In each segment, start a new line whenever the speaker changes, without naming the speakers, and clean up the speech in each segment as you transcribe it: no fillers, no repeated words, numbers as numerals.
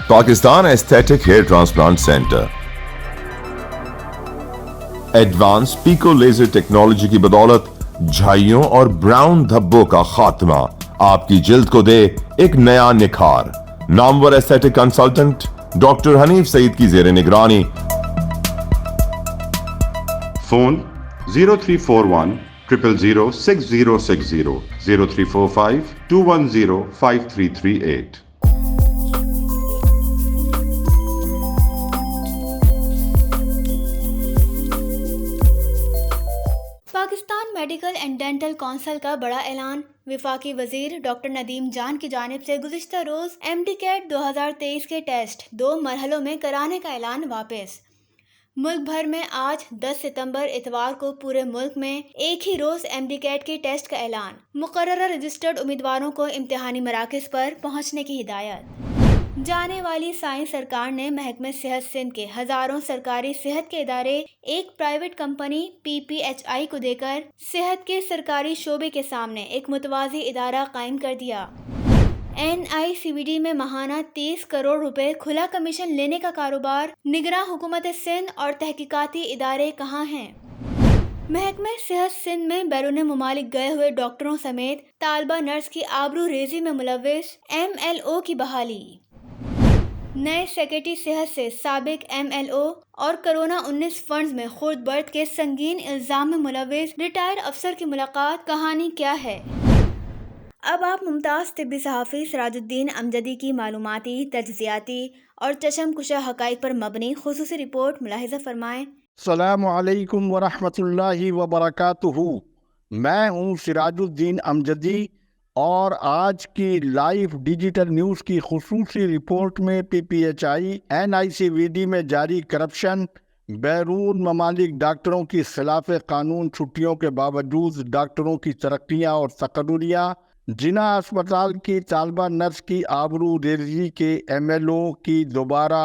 Pakistan aesthetic hair transplant centre advance pico laser technology کی بدولت جھائیوں اور براؤن دھبوں کا خاتمہ آپ کی جلد کو دے ایک نیا نکھار. نامور ایستھیٹک کنسلٹنٹ ڈاکٹر حنیف سعید کی زیر نگرانی.
Phone 0341 000 6060 0345 210 5338.
Pakistan medical and dental council کا بڑا اعلان. وفاقی وزیر ڈاکٹر ندیم جان کی جانب سے گزشتہ روز ایم ڈی کیٹ 2023 کے ٹیسٹ 2 مرحلوں میں کرانے کا اعلان واپس. ملک بھر میں آج 10 ستمبر اتوار کو پورے ملک میں ایک ہی روز ایم ڈی کیٹ کے ٹیسٹ کا اعلان. مقررہ رجسٹرڈ امیدواروں کو امتحانی مراکز پر پہنچنے کی ہدایت. جانے والی سائنس سرکار نے محکمہ صحت سندھ کے ہزاروں سرکاری صحت کے ادارے ایک private company P P H I کو دے کر صحت کے سرکاری شعبے کے سامنے ایک متوازی ادارہ قائم کر دیا. N I C V D میں ماہانہ 30 کروڑ روپے کھلا کمیشن لینے کا کاروبار. نگراں حکومت سندھ اور تحقیقاتی ادارے کہاں ہیں؟ محکمہ صحت سندھ میں بیرون ممالک گئے ہوئے ڈاکٹروں سمیت طالبہ نرس کی آبرو ریزی میں ملوث ایم ایل او کی بحالی. نئے سیکرٹری صحت سے سابق ایم ایل او اور کرونا 19 فنڈز میں خرد برد کے سنگین الزام میں ملوث ریٹائرڈ افسر کی ملاقات. کہانی کیا ہے؟ اب آپ ممتاز طبی صحافی سراج الدین امجدی کی معلوماتی، تجزیاتی اور چشم کشا حقائق پر مبنی خصوصی رپورٹ ملاحظہ فرمائیں.
السلام علیکم ورحمۃ اللہ وبرکاتہ. میں ہوں سراج الدین امجدی اور آج کی لائیو ڈیجیٹل نیوز کی خصوصی رپورٹ میں P P H I N I C V D میں جاری کرپشن، بیرون ممالک ڈاکٹروں کی خلاف قانون چھٹیوں کے باوجود ڈاکٹروں کی ترقیاں اور تقرریاں، جنا اسپتال کی طالبہ نرس کی آبرو ریزی کے ایم ایل او کی دوبارہ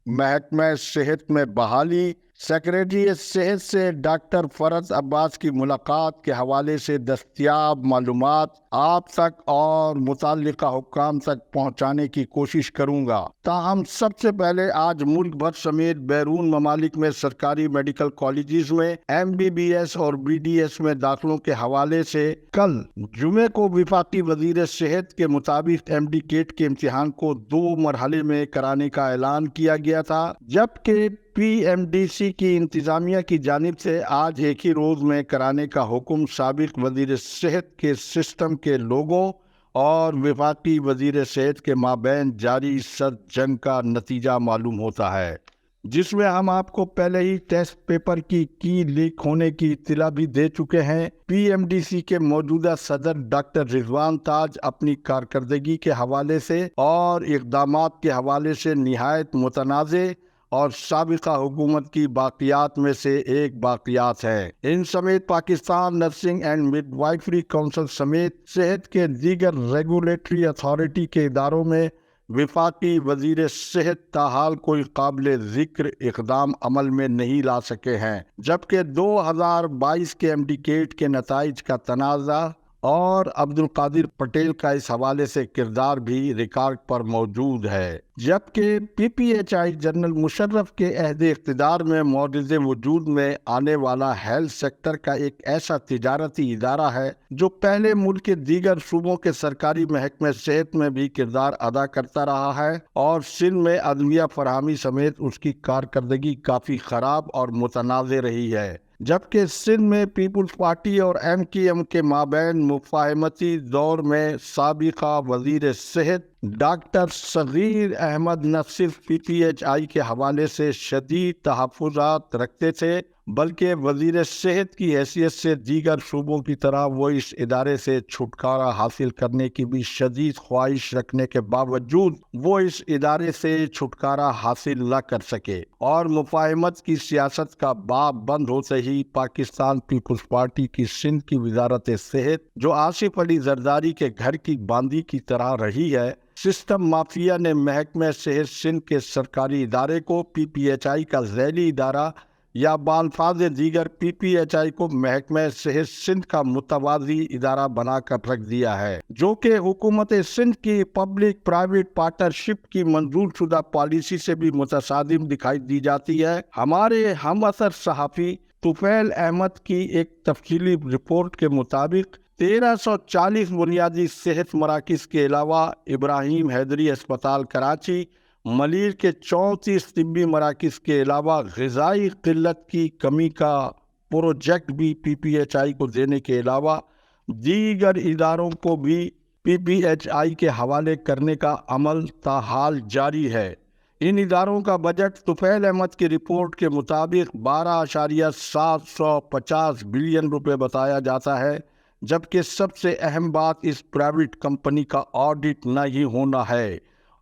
محکمہ صحت میں بحالی، سیکریٹری صحت سے ڈاکٹر فرز عباس کی ملاقات کے حوالے سے دستیاب معلومات آپ تک اور متعلقہ حکام تک پہنچانے کی کوشش کروں گا. تاہم سب سے پہلے آج ملک بھر سمیت بیرون ممالک میں سرکاری میڈیکل کالجز میں ایم بی بی ایس اور بی ڈی ایس میں داخلوں کے حوالے سے کل جمعے کو وفاقی وزیر صحت کے مطابق ایم ڈی کیٹ کے امتحان کو 2 مرحلے میں کرانے کا اعلان کیا گیا تھا، جبکہ پی ایم ڈی سی کی انتظامیہ کی جانب سے آج ایک ہی روز میں کرانے کا حکم سابق وزیر صحت کے سسٹم کے لوگوں اور وفاقی وزیر صحت کے مابین جاری سرد جنگ کا نتیجہ معلوم ہوتا ہے، جس میں ہم آپ کو پہلے ہی ٹیسٹ پیپر کی لیک ہونے کی اطلاع بھی دے چکے ہیں. پی ایم ڈی سی کے موجودہ صدر ڈاکٹر رضوان تاج اپنی کارکردگی کے حوالے سے اور اقدامات کے حوالے سے نہایت متنازع اور سابقہ حکومت کی باقیات میں سے ایک باقیات ہے. ان سمیت Pakistan nursing and midwifery council سمیت صحت کے دیگر ریگولیٹری اتھارٹی کے اداروں میں وفاقی وزیر صحت تاحال کوئی قابل ذکر اقدام عمل میں نہیں لا سکے ہیں، جبکہ 2022 کے ایم ڈی کیٹ کے نتائج کا تنازع اور عبدالقادر پٹیل کا اس حوالے سے کردار بھی ریکارڈ پر موجود ہے. جبکہ P P H I general Musharraf کے عہد اقتدار میں معرض وجود میں آنے والا ہیلتھ سیکٹر کا ایک ایسا تجارتی ادارہ ہے جو پہلے ملک کے دیگر صوبوں کے سرکاری محکمہ صحت میں بھی کردار ادا کرتا رہا ہے اور سندھ میں ادویہ فراہمی سمیت اس کی کارکردگی کافی خراب اور متنازع رہی ہے. جبکہ سندھ میں پیپلز پارٹی اور ایم کیو ایم کے مابین مفاہمتی دور میں سابقہ وزیر صحت ڈاکٹر صغیر احمد نہ صرف پی پی ایچ آئی کے حوالے سے شدید تحفظات رکھتے تھے بلکہ وزیر صحت کی حیثیت سے دیگر صوبوں کی طرح وہ اس ادارے سے چھٹکارا حاصل کرنے کی بھی شدید خواہش رکھنے کے باوجود وہ اس ادارے سے چھٹکارا حاصل نہ کر سکے اور مفاہمت کی سیاست کا باب بند ہوتے ہی پاکستان پیپلز پارٹی کی سندھ کی وزارت صحت جو آصف علی زرداری کے گھر کی باندی کی طرح رہی ہے، سسٹم مافیا نے محکمہ صحت سندھ کے سرکاری ادارے کو پی پی ایچ آئی کا ذیلی ادارہ یا بالفاظ دیگر پی پی ایچ آئی کو محکمہ صحت سندھ کا متوازی ادارہ بنا کر رکھ دیا ہے، جو کہ حکومت سندھ کی پبلک پرائیویٹ پارٹنرشپ کی منظور شدہ پالیسی سے بھی متصادم دکھائی دی جاتی ہے۔ ہمارے ہم اثر صحافی طفیل احمد کی ایک تفصیلی رپورٹ کے مطابق 1340 بنیادی صحت مراکز کے علاوہ ابراہیم حیدری اسپتال کراچی، ملیر کے 34 طبی مراکز کے علاوہ غذائی قلت کی کمی کا پروجیکٹ بھی پی پی ایچ آئی کو دینے کے علاوہ دیگر اداروں کو بھی پی پی ایچ آئی کے حوالے کرنے کا عمل تاحال جاری ہے۔ ان اداروں کا بجٹ طفیل احمد کی رپورٹ کے مطابق 12.750 بلین روپے بتایا جاتا ہے، جبکہ سب سے اہم بات اس پرائیویٹ کمپنی کا آڈٹ نہیں ہونا ہے۔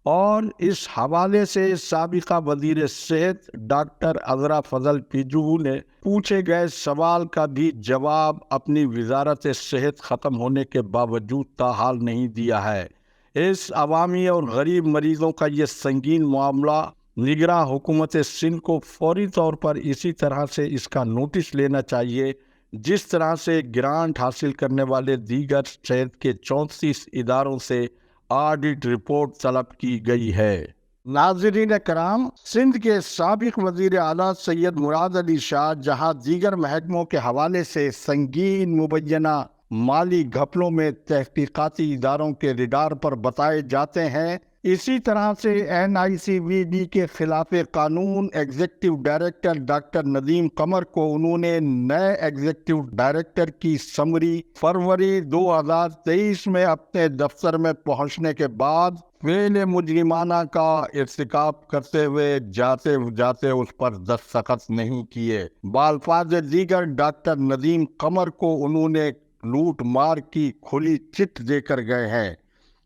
اور اس حوالے سے سابقہ وزیر صحت ڈاکٹر عذرا فضل پیجو نے پوچھے گئے سوال کا بھی جواب اپنی وزارت صحت ختم ہونے کے باوجود تاحال نہیں دیا ہے۔ اس عوامی اور غریب مریضوں کا یہ سنگین معاملہ نگراں حکومت سندھ کو فوری طور پر اسی طرح سے اس کا نوٹس لینا چاہیے جس طرح سے گرانٹ حاصل کرنے والے دیگر صحت کے 34 اداروں سے آڈٹ رپورٹ طلب کی گئی ہے۔ ناظرین کرام، سندھ کے سابق وزیر اعلیٰ سید مراد علی شاہ جہاں دیگر محکموں کے حوالے سے سنگین مبینہ مالی گھپلوں میں تحقیقاتی اداروں کے ریڈار پر بتائے جاتے ہیں، اسی طرح سے N I C V D کے خلاف قانون executive director doctor Nadeem Qamar کو انہوں نے نئے ایگزیکٹو ڈائریکٹر کی سمری فروری 2023 میں اپنے دفتر میں پہنچنے کے بعد فعل مجرمانہ کا ارتکاب کرتے ہوئے جاتے اس پر دستخط نہیں کیے۔ بالفاظ دیگر ڈاکٹر ندیم قمر کو انہوں نے لوٹ مار کی کھلی چٹ دے کر گئے ہیں۔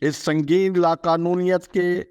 اس سنگین لاقانونیت کے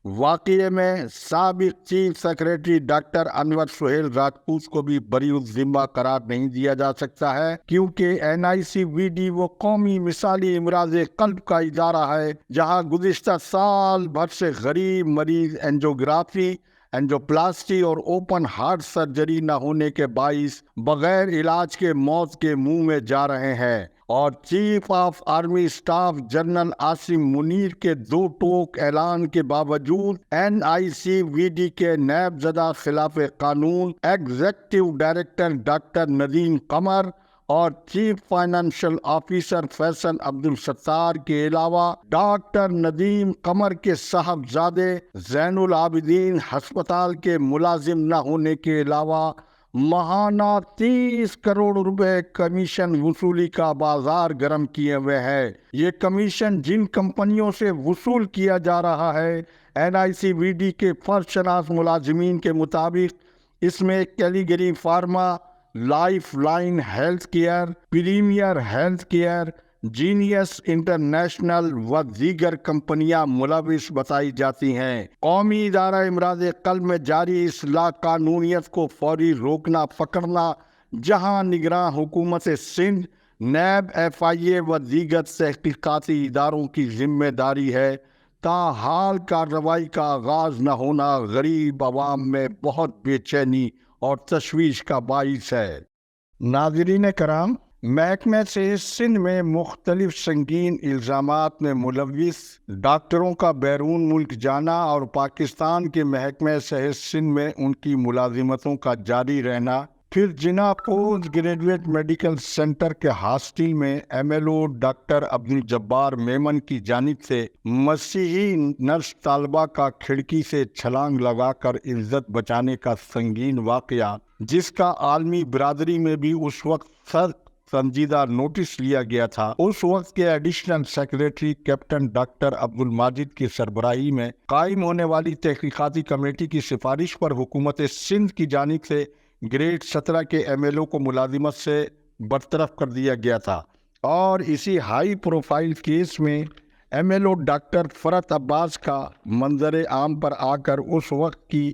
واقعے میں سابق چیف سیکریٹری ڈاکٹر انور سہیل راجپوت کو بھی بری الذمہ قرار نہیں دیا جا سکتا ہے، کیونکہ N I C V D وہ قومی مثالی امراض قلب کا ادارہ ہے جہاں گزشتہ سال بھر سے غریب مریض اینجیوگرافی، اینجیوپلاسٹی اور اوپن ہارٹ سرجری نہ ہونے کے باعث بغیر علاج کے موت کے منہ میں جا رہے ہیں، اور chief of army staff general Asim Munir کے 2 ٹوک اعلان کے باوجود N I C V D کے نیب زدہ خلاف قانون executive director doctor Nadeem Qamar اور chief financial officer Faisal Abdul Sattar کے علاوہ ڈاکٹر ندیم قمر کے صاحبزادے زین العابدین ہسپتال کے ملازم نہ ہونے کے علاوہ ماہانہ 30 کروڑ روپے کمیشن وصولی کا بازار گرم کیے ہوئے ہے۔ یہ کمیشن جن کمپنیوں سے وصول کیا جا رہا ہے، N I C V D کے فرد شناس ملازمین کے مطابق اس میں کیلیگری pharma, lifeline health care, premier health care, Genix international و دیگر کمپنیاں ملوث بتائی جاتی ہیں۔ قومی ادارہ امراض قلب میں جاری اس لاقانونیت کو فوری روکنا پکڑنا جہاں نگراں حکومت سندھ، نیب، ایف آئی اے و دیگر تحقیقاتی اداروں کی ذمہ داری ہے، تاحال کارروائی کا آغاز نہ ہونا غریب عوام میں بہت بے چینی اور تشویش کا باعث ہے۔ ناظرین کرام، محکمہ صحت سندھ میں مختلف سنگین الزامات میں ملوث ڈاکٹروں کا بیرون ملک جانا اور پاکستان کے محکمہ صحت سندھ میں ان کی ملازمتوں کا جاری رہنا، پھر Jinnah post graduate medical centre کے ہاسٹل میں M L O doctor Abdul Jabbar Memon کی جانب سے مسیحی نرس طالبہ کا کھڑکی سے چھلانگ لگا کر عزت بچانے کا سنگین واقعہ، جس کا عالمی برادری میں بھی اس وقت سخت سنجیدہ نوٹس لیا گیا تھا، اس وقت کے additional secretary captain doctor Abdul Majid کی سربراہی میں قائم ہونے والی تحقیقاتی کمیٹی کی سفارش پر حکومت سندھ کی جانب سے گریڈ 17 کے ایم ایل او کو ملازمت سے برطرف کر دیا گیا تھا، اور اسی ہائی پروفائل کیس میں ایم ایل او ڈاکٹر فرحت عباس کا منظر عام پر آ کر اس وقت کی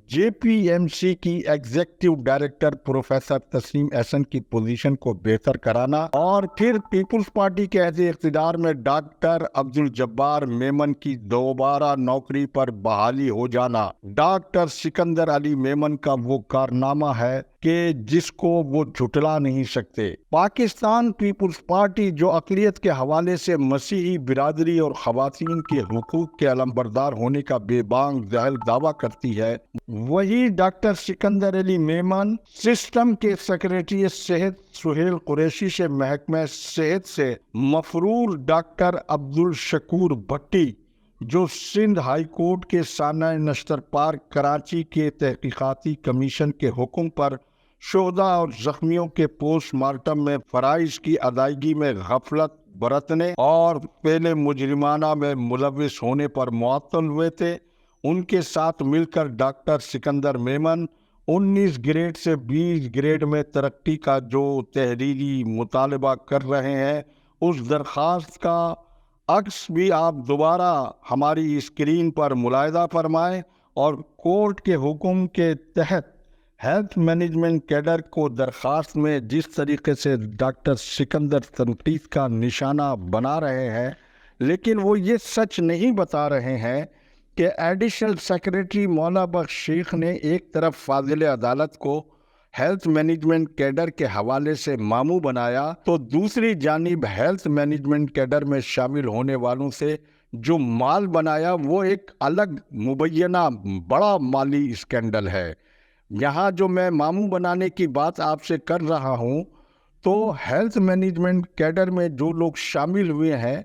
جے پی ایم سی کی ایگزیکٹو ڈائریکٹر پروفیسر تسنیم احسن کی پوزیشن کو بہتر کرانا، اور پھر پیپلز پارٹی کے عہد اقتدار میں ڈاکٹر عبدالجبار میمن کی دوبارہ نوکری پر بحالی ہو جانا، ڈاکٹر سکندر علی میمن کا وہ کارنامہ ہے کہ جس کو وہ جھٹلا نہیں سکتے۔ پاکستان پیپلز پارٹی جو اقلیت کے حوالے سے مسیحی برادری اور خواتین کے حقوق کے علمبردار ہونے کا بے بانگ ظاہر دعویٰ کرتی ہے، وہی ڈاکٹر سکندر علی میمن سسٹم کے سیکریٹری صحت سہیل قریشی سے محکمہ صحت سے مفرور ڈاکٹر عبدالشکور بھٹی جو سندھ ہائی کورٹ کے سانحہ نشتر پارک کراچی کے تحقیقاتی کمیشن کے حکم پر شہداء اور زخمیوں کے پوسٹ مارٹم میں فرائض کی ادائیگی میں غفلت برتنے اور پہلے مجرمانہ میں ملوث ہونے پر معطل ہوئے تھے، ان کے ساتھ مل کر ڈاکٹر سکندر میمن 19 گریڈ سے 20 گریڈ میں ترقی کا جو تحریری مطالبہ کر رہے ہیں، اس درخواست کا عکس بھی آپ دوبارہ ہماری اسکرین پر ملاحظہ فرمائیں، اور کورٹ کے حکم کے تحت ہیلتھ مینجمنٹ کیڈر کو درخواست میں جس طریقے سے ڈاکٹر سکندر تنقید کا نشانہ بنا رہے ہیں، لیکن وہ یہ سچ نہیں بتا رہے ہیں کہ ایڈیشنل سیکریٹری مولا بخش شیخ نے ایک طرف فاضل عدالت کو ہیلتھ مینجمنٹ کیڈر کے حوالے سے ماموں بنایا، تو دوسری جانب ہیلتھ مینجمنٹ کیڈر میں شامل ہونے والوں سے جو مال بنایا وہ ایک الگ مبینہ بڑا مالی اسکینڈل ہے۔ یہاں جو میں ماموں بنانے کی بات آپ سے کر رہا ہوں، تو ہیلتھ مینجمنٹ کیڈر میں جو لوگ شامل ہوئے ہیں،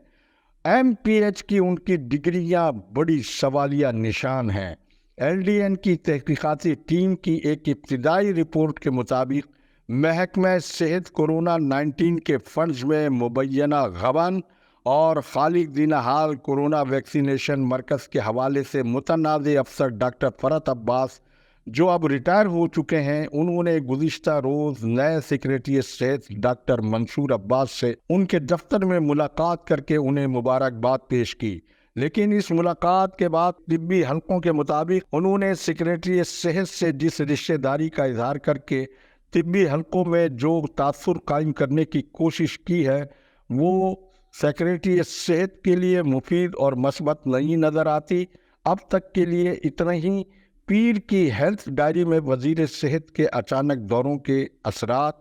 ایم پی ایچ کی ان کی ڈگریاں بڑی سوالیہ نشان ہیں۔ ایل ڈی این کی تحقیقاتی ٹیم کی ایک ابتدائی رپورٹ کے مطابق محکمہ صحت کورونا 19 کے فنڈز میں مبینہ غبن اور خالق دین حال کورونا ویکسینیشن مرکز کے حوالے سے متنازع افسر ڈاکٹر فرحت عباس جو اب ریٹائر ہو چکے ہیں، انہوں نے گزشتہ روز نئے سیکریٹری صحت ڈاکٹر منصور عباس سے ان کے دفتر میں ملاقات کر کے انہیں مبارکباد پیش کی، لیکن اس ملاقات کے بعد طبی حلقوں کے مطابق انہوں نے سیکریٹری صحت سے جس رشتہ داری کا اظہار کر کے طبی حلقوں میں جو تاثر قائم کرنے کی کوشش کی ہے، وہ سیکریٹری صحت کے لیے مفید اور مثبت نہیں نظر آتی۔ اب تک کے لیے اتنا ہی۔ پیر کی ہیلتھ ڈائری میں وزیر صحت کے اچانک دوروں کے اثرات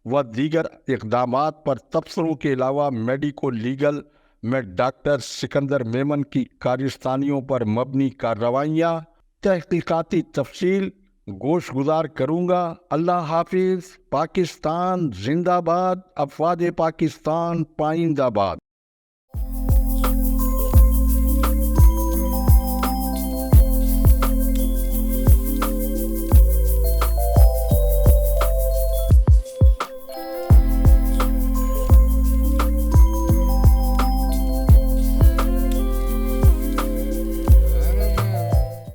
و دیگر اقدامات پر تبصروں کے علاوہ میڈیکو لیگل میں ڈاکٹر سکندر میمن کی کارستانیوں پر مبنی کارروائیاں، تحقیقاتی تفصیل گوش گزار کروں گا۔ اللہ حافظ۔ پاکستان زندہ باد۔ افواج پاکستان پائندہ باد۔